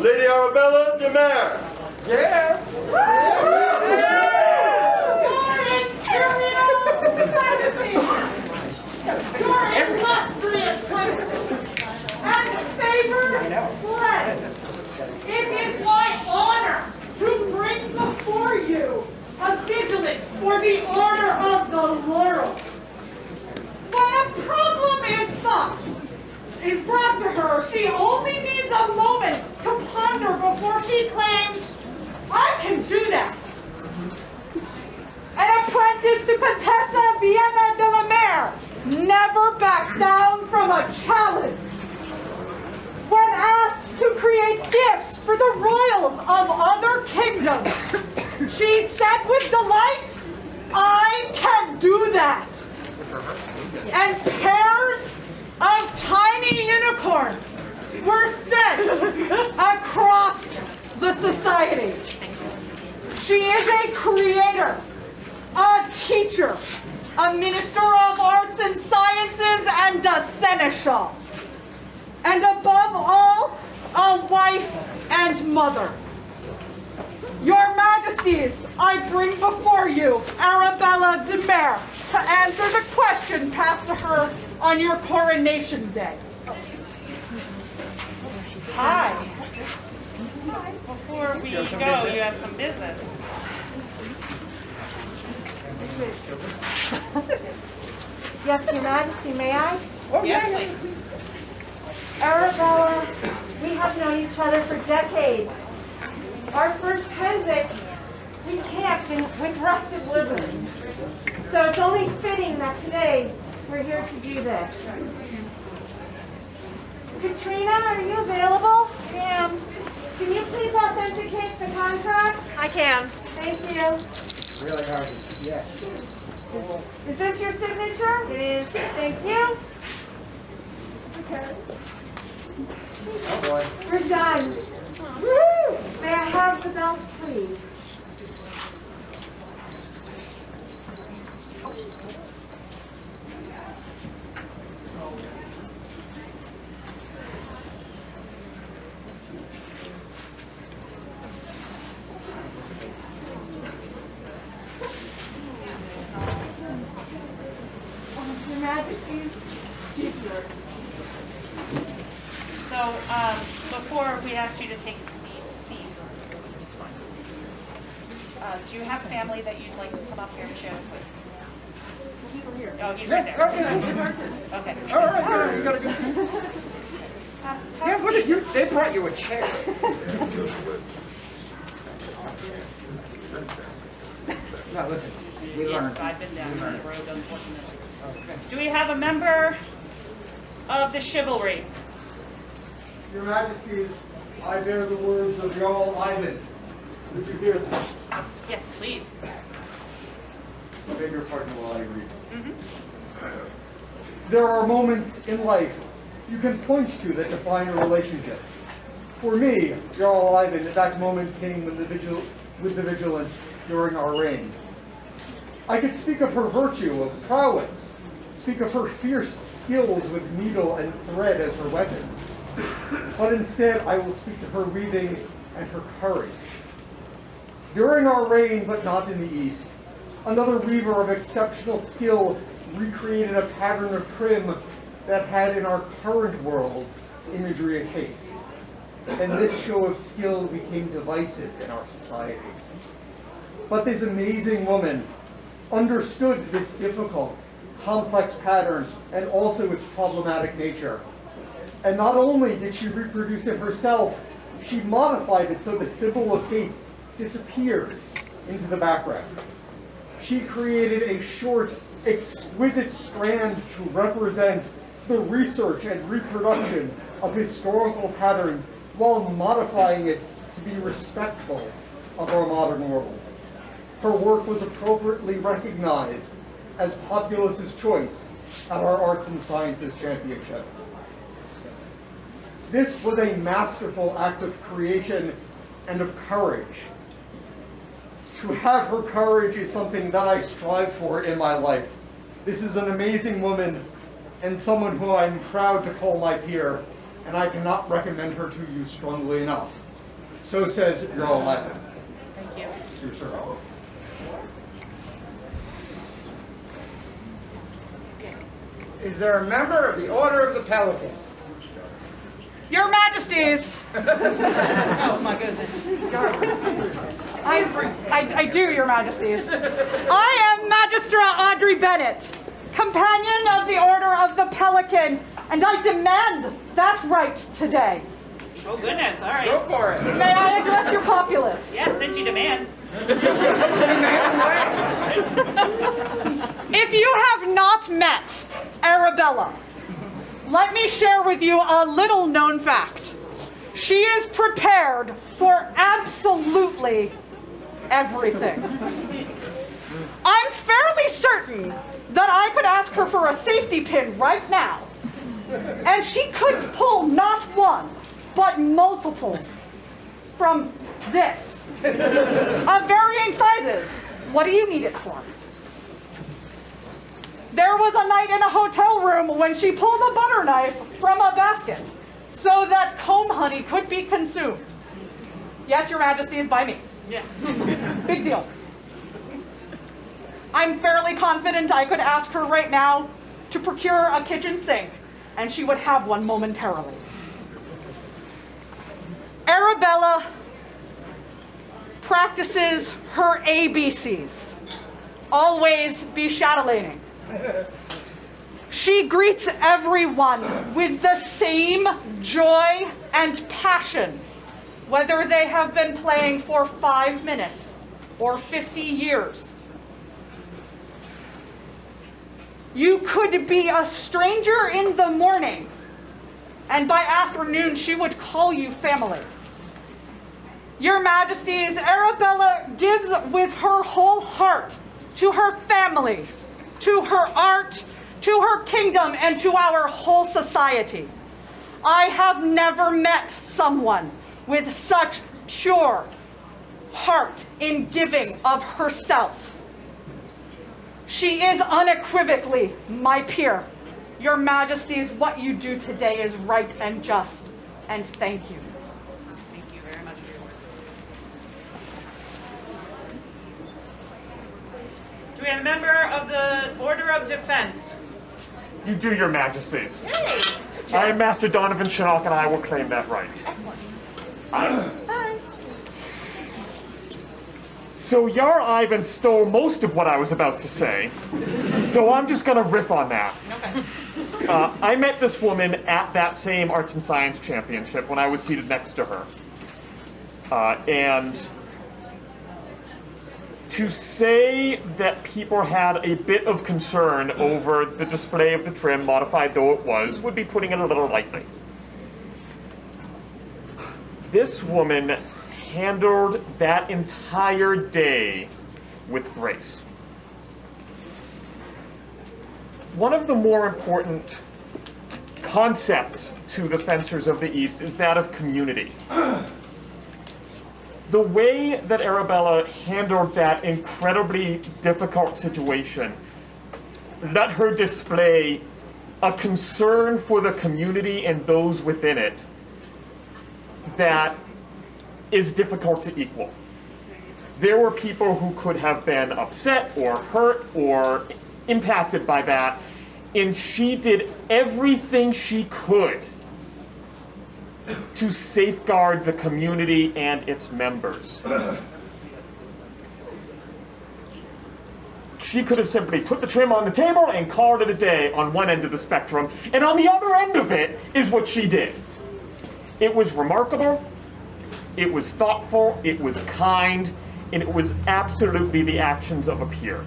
Lady Arabella de Mare. Yeah. Your illustrious princess and favored friend, it is my honor to bring before you a vigilant for the order of the Laurel. When a problem is brought to her, she only needs a moment to ponder before she claims, I can do that. An apprentice to Contessa Vienna de la Mare never backs down from a challenge. When asked to create gifts for the royals of other kingdoms, she said with delight, I can do that. And pairs of tiny unicorns were sent across the society. She is a creator, a teacher, a minister of arts and sciences, and a seneschal. And above all, a wife and mother. Your Majesties, I bring before you Arabella de Mare to answer the question passed to her on your coronation day. Hi. Before we go, you have some business. Yes, Your Majesty, may I? Oh, yes, please. Arabella, we have known each other for decades. Our first Pensic, we camped with rusted Woodlands. So it's only fitting that today we're here to do this. Katrina, are you available? I am. Can you please authenticate the contract? I can. Thank you. Really hard. Yeah. Is this your signature? It is. Thank you. Okay. Oh boy. We're done. Woo! May I have the belt, please? Your Majesty's, she's yours. So, before we ask you to take a seat, do you have family that you'd like to come up here and share this with? Oh, he's right there. Okay. All right, you gotta go. Yeah, what did you? They brought you a chair. No, listen. We learned. Yes, I've been down the road, unfortunately. Okay. Do we have a member of the chivalry? Your Majesties, I bear the words of Jarl Ivan. Would you hear them? Yes, please. I beg your pardon while I read. There are moments in life you can point to that define your relationships. For me, Jarl Ivan, that moment came with the Vigilant during our reign. I could speak of her virtue, of prowess, speak of her fierce skills with needle and thread as her weapons. But instead, I will speak to her weaving and her courage. During our reign, but not in the East, another weaver of exceptional skill recreated a pattern of trim that had in our current world imagery of hate. And this show of skill became divisive in our society. But this amazing woman understood this difficult, complex pattern and also its problematic nature. And not only did she reproduce it herself, she modified it so the symbol of hate disappeared into the background. She created a short, exquisite strand to represent the research and reproduction of historical patterns while modifying it to be respectful of our modern world. Her work was appropriately recognized as Populus's choice at our Arts and Sciences Championship. This was a masterful act of creation and of courage. To have her courage is something that I strive for in my life. This is an amazing woman and someone who I'm proud to call my peer, and I cannot recommend her to you strongly enough. So says Earl Levin. Thank you. Here, sir. Is there a member of the Order of the Pelican? Your Majesties. Oh, my goodness. I do, Your Majesties. I am Maestra Audrey Bennett, companion of the Order of the Pelican, and I demand that right today. Oh, goodness. All right. Go for it. May I address your populace? Yes, since you demand. If you have not met Arabella, let me share with you a little known fact. She is prepared for absolutely everything. I'm fairly certain that I could ask her for a safety pin right now, and she could pull not one, but multiples from this, of varying sizes. What do you need it for? There was a night in a hotel room when she pulled a butter knife from a basket so that comb honey could be consumed. Yes, Your Majesty, is by me. Yeah. Big deal. I'm fairly confident I could ask her right now to procure a kitchen sink, and she would have one momentarily. Arabella practices her ABCs. Always be chatelating. She greets everyone with the same joy and passion, whether they have been playing for 5 minutes or 50 years. You could be a stranger in the morning, and by afternoon she would call you family. Your Majesties, Arabella gives with her whole heart to her family, to her art, to her kingdom, and to our whole society. I have never met someone with such pure heart in giving of herself. She is unequivocally my peer. Your Majesties, what you do today is right and just, and thank you. Thank you very much for your work. Do we have a member of the Order of Defense? You do, Your Majesties. Hey! I am Master Donovan Shinnok, and I will claim that right. Hi. So Yar Ivan stole most of what I was about to say, so I'm just gonna riff on that. Okay. I met this woman at that same Arts and Science Championship when I was seated next to her. And to say that people had a bit of concern over the display of the trim, modified though it was, would be putting it a little lightly. This woman handled that entire day with grace. One of the more important concepts to the fencers of the East is that of community. The way that Arabella handled that incredibly difficult situation let her display a concern for the community and those within it that is difficult to equal. There were people who could have been upset or hurt or impacted by that, and she did everything she could to safeguard the community and its members. She could have simply put the trim on the table and called it a day on one end of the spectrum, and on the other end of it is what she did. It was remarkable, it was thoughtful, it was kind, and it was absolutely the actions of a peer.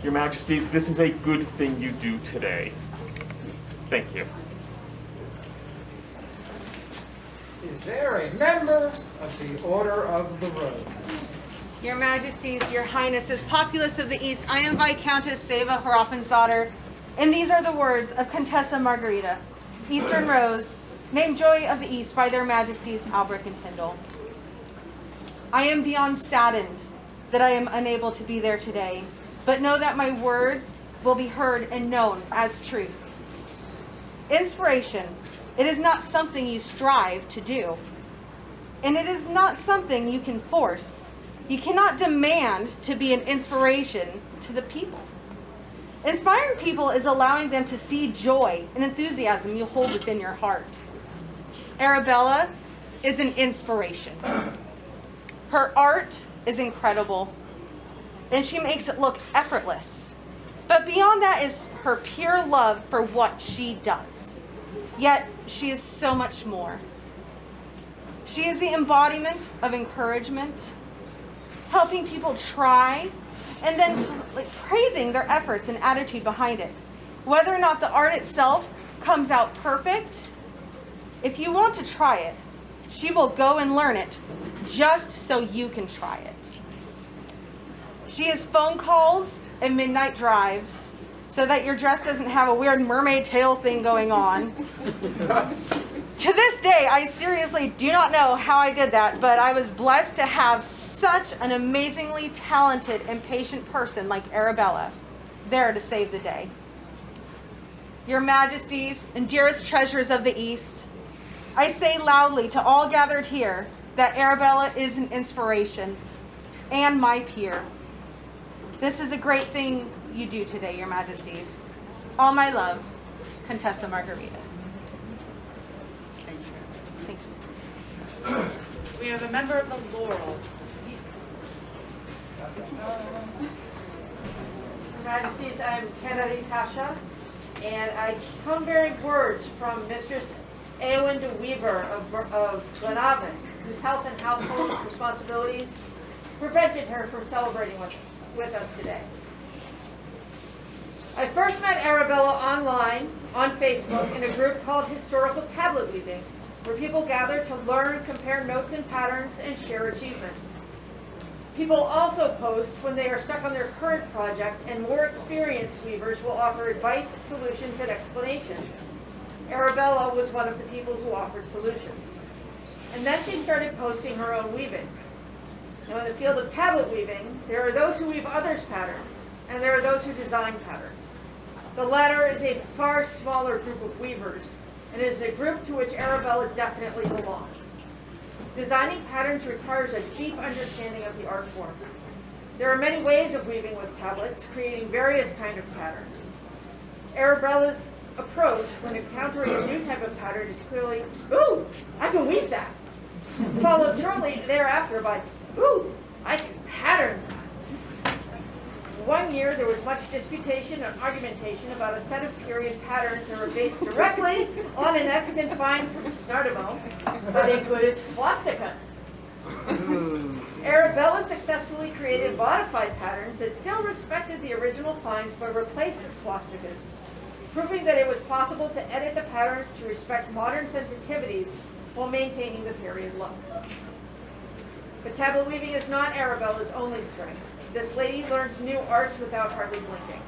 Your Majesties, this is a good thing you do today. Thank you. Is there a member of the Order of the Rose? Your Majesties, Your Highnesses, populace of the East, I am Viscountess Seva Haraffensdotter, and these are the words of Contessa Margarita, Eastern Rose, named Joy of the East by their Majesties Albrecht and Tyndall. I am beyond saddened that I am unable to be there today, but know that my words will be heard and known as truth. Inspiration It is not something you strive to do. And it is not something you can force. You cannot demand to be an inspiration to the people. Inspiring people is allowing them to see joy and enthusiasm you hold within your heart. Arabella is an inspiration. Her art is incredible, and she makes it look effortless. But beyond that is her pure love for what she does. Yet, she is so much more. She is the embodiment of encouragement, helping people try, and then praising their efforts and attitude behind it. Whether or not the art itself comes out perfect, if you want to try it, she will go and learn it just so you can try it. She has phone calls and midnight drives so that your dress doesn't have a weird mermaid tail thing going on. To this day, I seriously do not know how I did that, but I was blessed to have such an amazingly talented and patient person like Arabella there to save the day. Your Majesties and dearest treasures of the East, I say loudly to all gathered here that Arabella is an inspiration and my peer. This is a great thing you do today, Your Majesties. All my love, Contessa Margarita. Thank you. We have a member of the Laurel. Your Majesties, I'm Kennedy Tasha, and I come bearing words from Mistress Eowyn de Weaver of Glenavon, whose health and household responsibilities prevented her from celebrating with us today. I first met Arabella online on Facebook in a group called Historical Tablet Weaving, where people gather to learn, compare notes and patterns, and share achievements. People also post when they are stuck on their current project, and more experienced weavers will offer advice, solutions, and explanations. Arabella was one of the people who offered solutions. And then she started posting her own weavings. Now, in the field of tablet weaving, there are those who weave others' patterns, and there are those who design patterns. The latter is a far smaller group of weavers, and is a group to which Arabella definitely belongs. Designing patterns requires a deep understanding of the art form. There are many ways of weaving with tablets, creating various kinds of patterns. Arabella's approach when encountering a new type of pattern is clearly, ooh, I can weave that. Followed shortly thereafter by, ooh, I can pattern that. One year there was much disputation and argumentation about a set of period patterns that were based directly on an extant find from Snardamo, but included swastikas. Arabella successfully created modified patterns that still respected the original finds but replaced the swastikas, proving that it was possible to edit the patterns to respect modern sensitivities while maintaining the period look. But tablet weaving is not Arabella's only strength. This lady learns new arts without hardly blinking.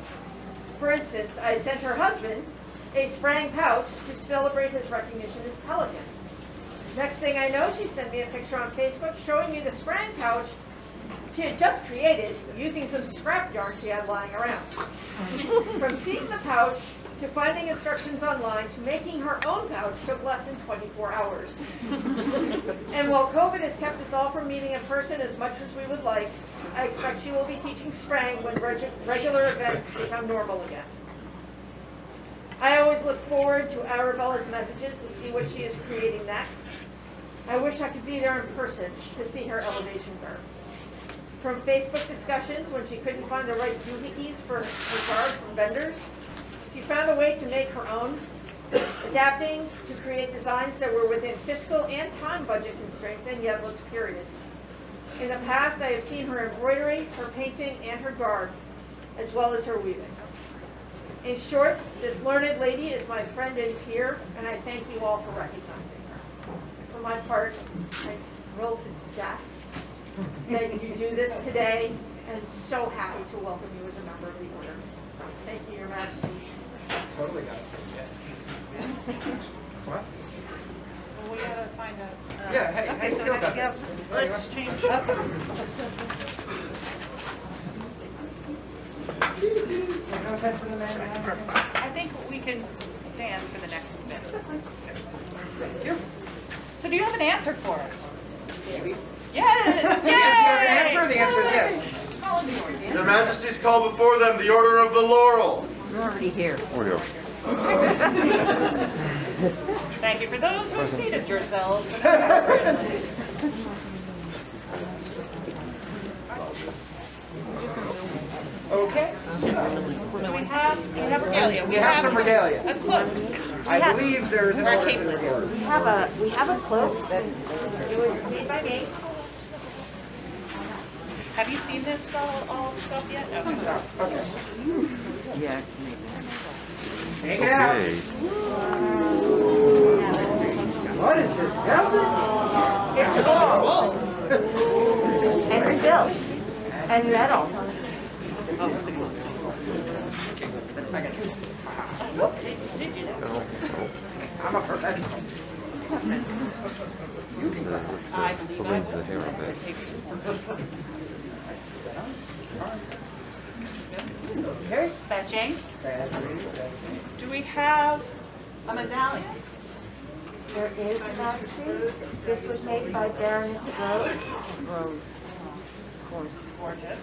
For instance, I sent her husband a sprang pouch to celebrate his recognition as Pelican. Next thing I know, she sent me a picture on Facebook showing me the sprang pouch she had just created using some scrap yarn she had lying around. From seeing the pouch to finding instructions online to making her own pouch took less than 24 hours. And while COVID has kept us all from meeting in person as much as we would like, I expect she will be teaching sprang when regular events become normal again. I always look forward to Arabella's messages to see what she is creating next. I wish I could be there in person to see her elevation curve. From Facebook discussions when she couldn't find the right doohickeys for her garb from vendors, she found a way to make her own, adapting to create designs that were within fiscal and time budget constraints and yet looked period. In the past, I have seen her embroidery, her painting, and her garb, as well as her weaving. In short, this learned lady is my friend and peer, and I thank you all for recognizing her. For my part, I'm thrilled to death that you do this today, and so happy to welcome you as a member of the order. Thank you, Your Majesties. Totally got it. What? Well, we gotta find out. Yeah, hey, how you feel about this? Let's change No time for the man behind. I think we can stand for the next bit. So do you have an answer for us? Maybe. Yes! Yes, you have an answer? Yay! The answer is yes. Their Majesties call before them the Order of the Laurel. We're already here. Thank you for those who have seated yourselves appropriately. Okay. Do we have regalia? We have some regalia. A cloak. I believe there is an Or a order cape. to the regalia. We have a cloak that it was made by me. Have you seen this all stuff yet? Okay. Okay. Yeah. Take it out. What is this? Velvet? It's wool and silk and metal. Did you know? I'm a professional. I believe I will. Okay. Fetching. That's really Do we have a medallion? There is Master. This was made by Baroness Rose. Gorgeous.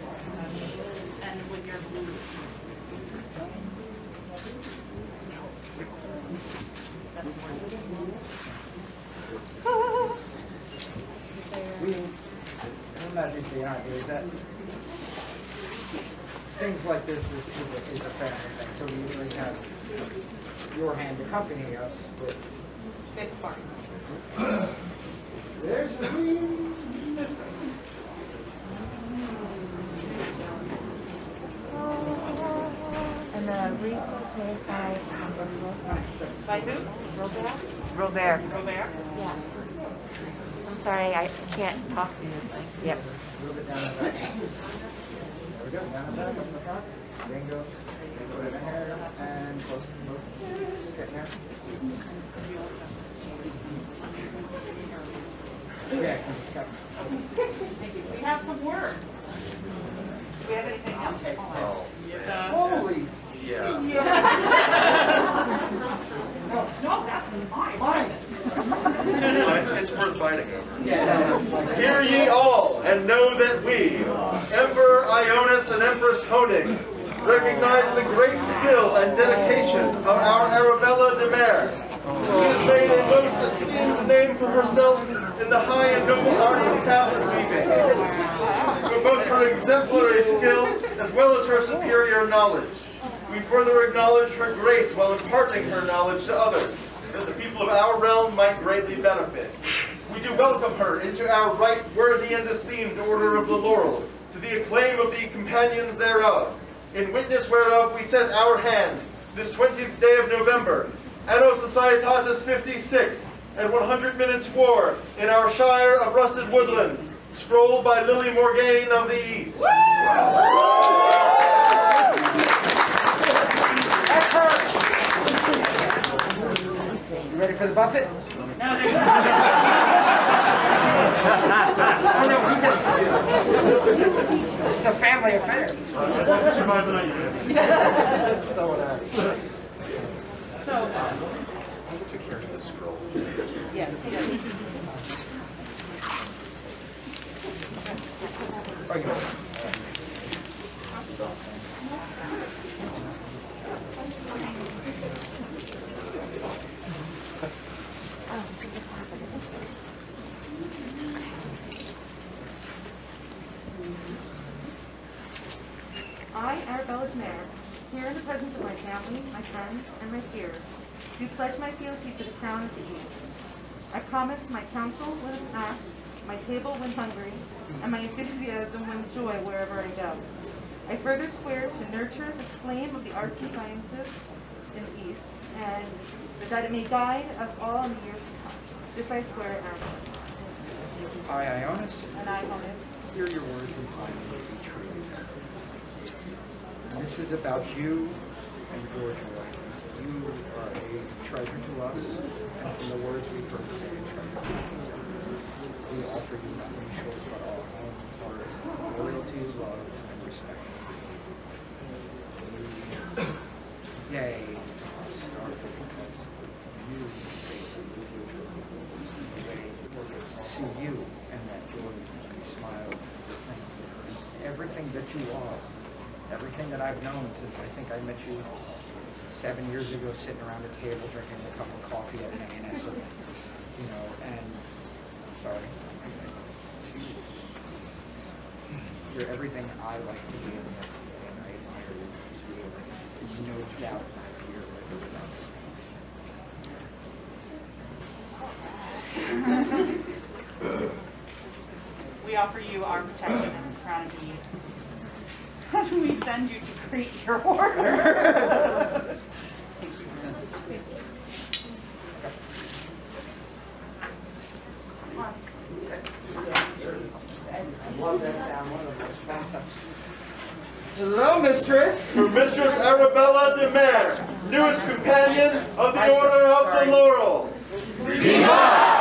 And with your blue. Her Majesty and I believe that things like this is a family thing, so we usually have your hand accompany us with. This part. There's the queen. And the wreath was made by By who? Robert. Robert. Robert. Yeah. I'm sorry, I can't talk. Yep. A little bit down the back. There we go, down the back, up in the front. Bingo. Put it in here and close the move. Get in there. Yeah. Thank you. We have some words. Do we have anything else? Holy. Yeah. No, that's mine. Fine. It's worth fighting over. Yeah. Hear ye all, and know that we, Emperor Ionis and Empress Honig, recognize the great skill and dedication of our Arabella de Mer. She has made a most esteemed name for herself in the high and noble art of tablet weaving, for both her exemplary skill as well as her superior knowledge. We further acknowledge her grace while imparting her knowledge to others, that the people of our realm might greatly benefit. We do welcome her into our right worthy and esteemed Order of the Laurel, to the acclaim of the companions thereof, in witness whereof we set our hand, this 20th day of November, Anno Societatis 56, at 100 minutes war, in our Shire of Rusted Woodlands, scrolled by Lily Morgaine of the East. You ready for the buffet? No, there's Oh no, he gets to do it. It's a family affair. So, yes, yes. Oh, you know. I, Arabella Maestra, here in the presence of my family, my friends, and my peers, do pledge my fealty to the Crown of the East. I promise my counsel when asked, my table when hungry, and my enthusiasm when joy wherever I go. I further swear to nurture the flame of the arts and sciences in the East, and that it may guide us all in the years to come. This I swear, Arabella. I, Ionis. And I, Honig. Hear your words and find them to be true. And this is about you and your joy. You are a treasure to us, and from the words we've heard today, a treasure to us. We offer you nothing short but our own heart, loyalty, love, and respect. Today, start the see you and that joy and you smile. And everything that you are, everything that I've known since I think I met you 7 years ago, sitting around a table drinking a cup of coffee at an A&S, you know, and sorry. You're everything I like to be in this, and I admire you. There's no doubt I'm here with you. We offer you our protection as the Crown of Bees. And we send you to greet your order. Hello, mistress. To Mistress Arabella de Mere, newest companion of the Order of the Laurel. Viva!